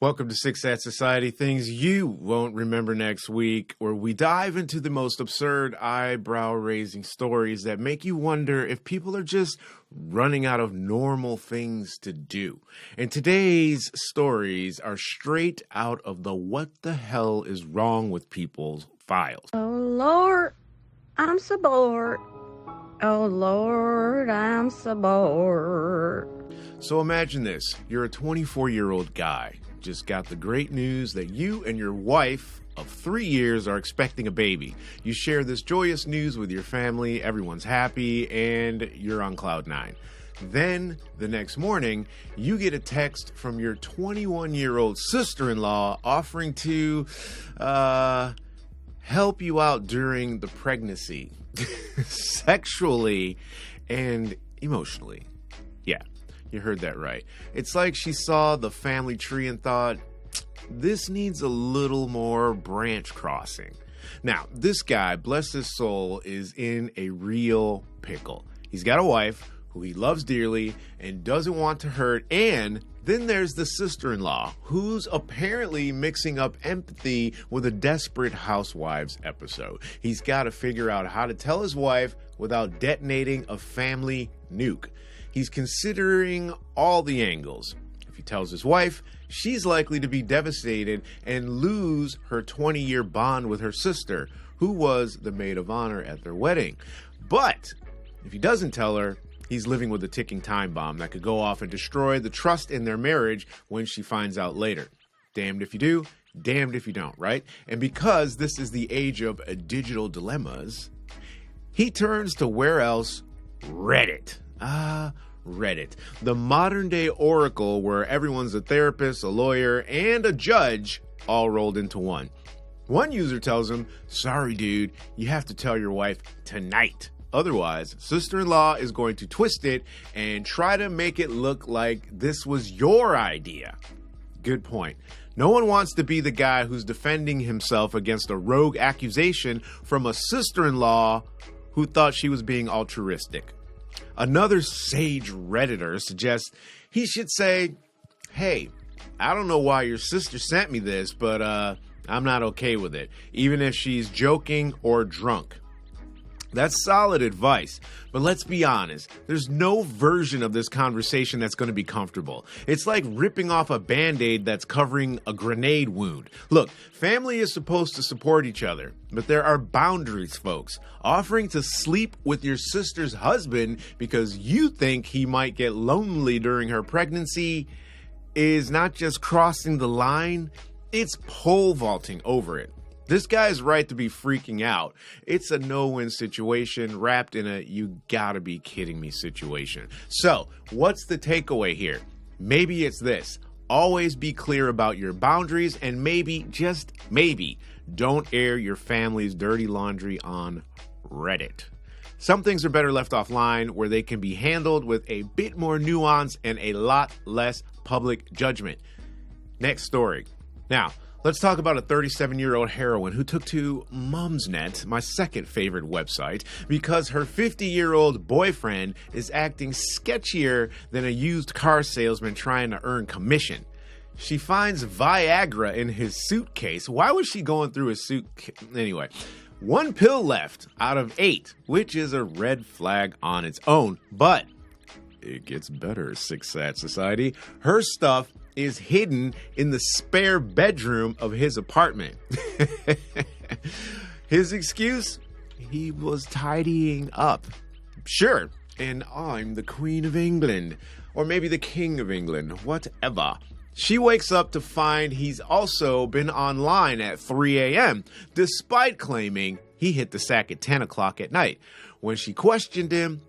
Welcome to Six at Society, things you won't remember next week, where we dive into the most absurd, eyebrow-raising stories that make you wonder if people are just running out of normal things to do. And today's stories are straight out of the What the Hell is Wrong with People's files. Oh, Lord, I'm so bored. Oh, Lord, I'm so bored. So imagine this. You're a 24-year-old guy. Just got the great news that you and your wife of 3 years are expecting a baby. You share this joyous news with your family, everyone's happy, and you're on cloud nine. Then, the next morning, you get a text from your 21-year-old sister-in-law offering to help you out during the pregnancy, sexually and emotionally. Yeah. You heard that right. It's like she saw the family tree and thought, this needs a little more branch crossing. Now, this guy, bless his soul, is in a real pickle. He's got a wife who he loves dearly and doesn't want to hurt. And then there's the sister-in-law who's apparently mixing up empathy with a Desperate Housewives episode. He's got to figure out how to tell his wife without detonating a family nuke. He's considering all the angles. If he tells his wife, she's likely to be devastated and lose her 20-year bond with her sister, who was the maid of honor at their wedding. But if he doesn't tell her, he's living with a ticking time bomb that could go off and destroy the trust in their marriage when she finds out later. Damned if you do, damned if you don't, right? And because this is the age of digital dilemmas, he turns to where else? Reddit. Reddit, the modern day oracle where everyone's a therapist, a lawyer, and a judge all rolled into one. One user tells him, sorry dude, you have to tell your wife tonight. Otherwise, sister-in-law is going to twist it and try to make it look like this was your idea. Good point. No one wants to be the guy who's defending himself against a rogue accusation from a sister-in-law who thought she was being altruistic. Another sage Redditor suggests he should say, hey, I don't know why your sister sent me this, but I'm not okay with it, even if she's joking or drunk. That's solid advice, but let's be honest, there's no version of this conversation that's going to be comfortable. It's like ripping off a Band-Aid that's covering a grenade wound. Look, family is supposed to support each other, but there are boundaries, folks. Offering to sleep with your sister's husband because you think he might get lonely during her pregnancy is not just crossing the line, it's pole vaulting over it. This guy's right to be freaking out. It's a no-win situation wrapped in a you gotta be kidding me situation. So, what's the takeaway here? Maybe it's this. Always be clear about your boundaries and maybe, just maybe, don't air your family's dirty laundry on Reddit. Some things are better left offline where they can be handled with a bit more nuance and a lot less public judgment. Next story. Now, let's talk about a 37-year-old heroine who took to Mumsnet, my second favorite website, because her 50-year-old boyfriend is acting sketchier than a used car salesman trying to earn commission. She finds Viagra in his suitcase. Why was she going through his suitcase? Anyway, 1 pill left out of 8, which is a red flag on its own. But it gets better, Six at Society. Her stuff is hidden in the spare bedroom of his apartment. His excuse? He was tidying up. Sure, and I'm the Queen of England. Or maybe the King of England, whatever. She wakes up to find he's also been online at 3 a.m., despite claiming he hit the sack at 10 o'clock at night. When she questioned him,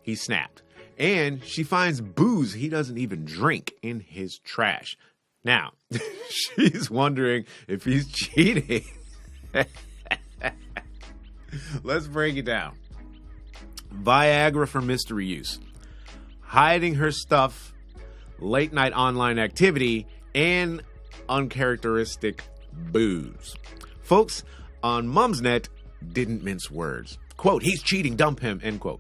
he snapped. And she finds booze he doesn't even drink in his trash. Now, she's wondering if he's cheating. Let's break it down. Viagra for mystery use. Hiding her stuff, late night online activity, and uncharacteristic booze. Folks on Mumsnet didn't mince words. Quote, he's cheating, dump him, end quote.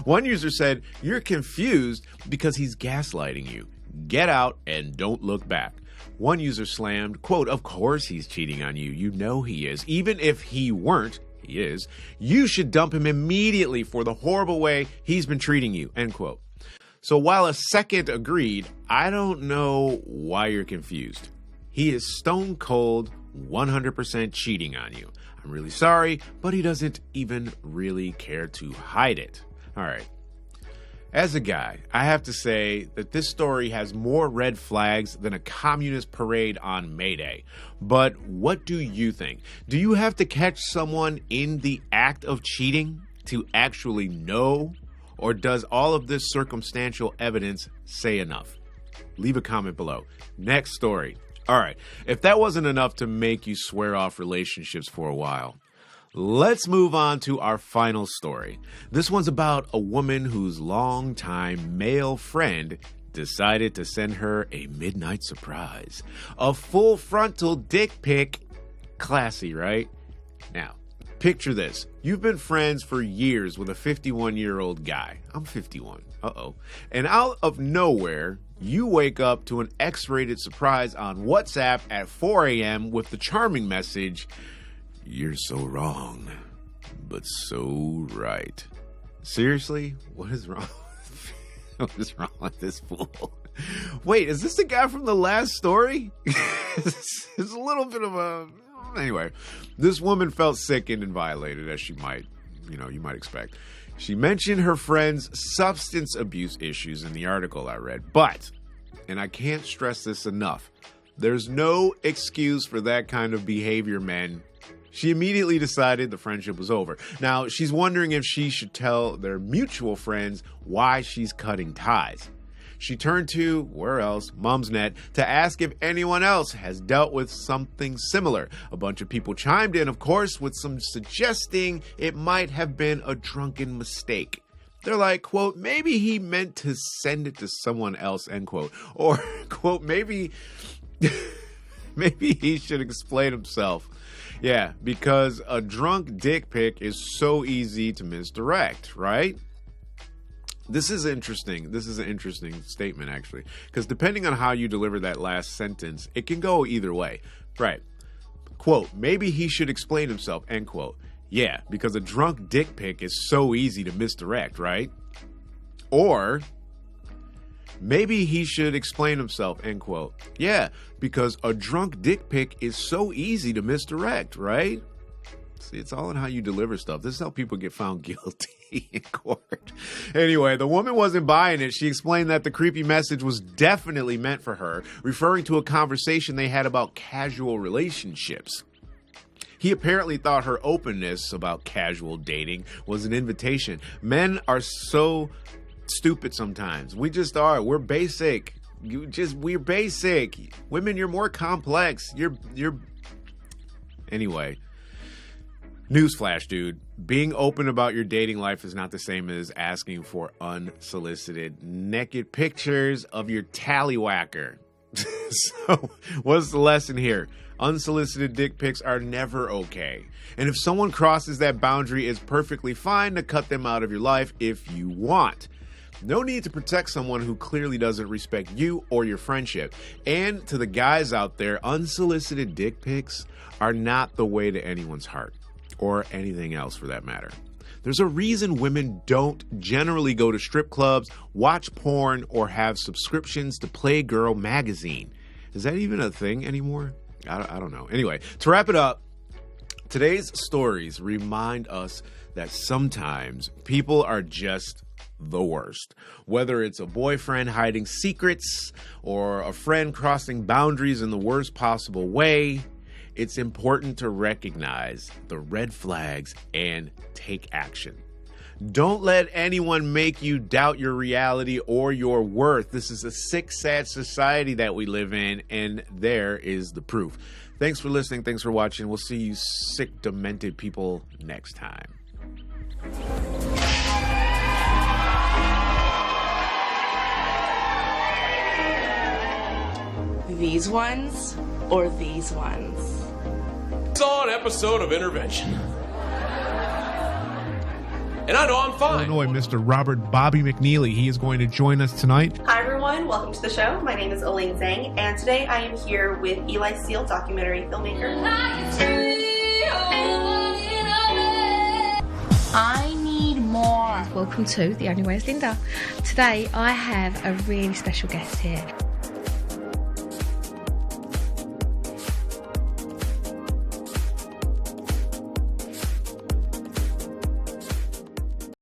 One user said, you're confused because he's gaslighting you. Get out and don't look back. One user slammed, quote, of course he's cheating on you. You know he is. Even if he weren't, he is. You should dump him immediately for the horrible way he's been treating you, end quote. So while a second agreed, I don't know why you're confused. He is stone cold, 100% cheating on you. I'm really sorry, but he doesn't even really care to hide it. All right. As a guy, I have to say that this story has more red flags than a communist parade on May Day. But what do you think? Do you have to catch someone in the act of cheating to actually know? Or does all of this circumstantial evidence say enough? Leave a comment below. Next story. All right, if that wasn't enough to make you swear off relationships for a while, let's move on to our final story. This one's about a woman whose longtime male friend decided to send her a midnight surprise. A full frontal dick pic. Classy, right? Now, picture this. You've been friends for years with a 51-year-old guy. I'm 51. Uh-oh. And out of nowhere, you wake up to an X-rated surprise on WhatsApp at 4 a.m. with the charming message, "You're so wrong, but so right." Seriously? What is wrong? What is wrong with this fool? Wait, is this the guy from the last story? It's a little bit of a... Anyway, this woman felt sickened and violated, as she might, you might expect. She mentioned her friend's substance abuse issues in the article I read, but, and I can't stress this enough, there's no excuse for that kind of behavior, men. She immediately decided the friendship was over. Now, she's wondering if she should tell their mutual friends why she's cutting ties. She turned to, where else, Mumsnet, to ask if anyone else has dealt with something similar. A bunch of people chimed in, of course, with some suggesting it might have been a drunken mistake. They're like, quote, maybe he meant to send it to someone else, end quote. Or, quote, maybe he should explain himself. Yeah, because a drunk dick pic is so easy to misdirect, right? This is interesting. This is an interesting statement, actually, because depending on how you deliver that last sentence, it can go either way. Right. Quote, maybe he should explain himself, end quote. Yeah, because a drunk dick pic is so easy to misdirect, right? Or, maybe he should explain himself, end quote. Yeah, because a drunk dick pic is so easy to misdirect, right? See, it's all in how you deliver stuff. This is how people get found guilty in court. Anyway, the woman wasn't buying it. She explained that the creepy message was definitely meant for her, referring to a conversation they had about casual relationships. He apparently thought her openness about casual dating was an invitation. Men are so stupid sometimes. We just are. We're basic. We're basic. Women, you're more complex. Anyway. Newsflash, dude. Being open about your dating life is not the same as asking for unsolicited naked pictures of your tallywhacker. So, what's the lesson here? Unsolicited dick pics are never okay. And if someone crosses that boundary, it's perfectly fine to cut them out of your life if you want. No need to protect someone who clearly doesn't respect you or your friendship. And to the guys out there, unsolicited dick pics are not the way to anyone's heart. Or anything else for that matter. There's a reason women don't generally go to strip clubs, watch porn, or have subscriptions to Playgirl magazine. Is that even a thing anymore? I don't know. Anyway, to wrap it up, today's stories remind us that sometimes people are just the worst. Whether it's a boyfriend hiding secrets or a friend crossing boundaries in the worst possible way, it's important to recognize the red flags and take action. Don't let anyone make you doubt your reality or your worth. This is a sick, sad society that we live in, and there is the proof. Thanks for listening. Thanks for watching. We'll see you sick, demented people next time. These ones or these ones? Saw an episode of Intervention. And I know I'm fine. Illinois, Mr. Robert Bobby McNeely. He is going to join us tonight. Hi, everyone. everyone, welcome to the show. My name is Elaine Zhang, and today I am here with Eli Seal, documentary filmmaker. I need more. Welcome to The Only Way is Linda. Today I have a really special guest here.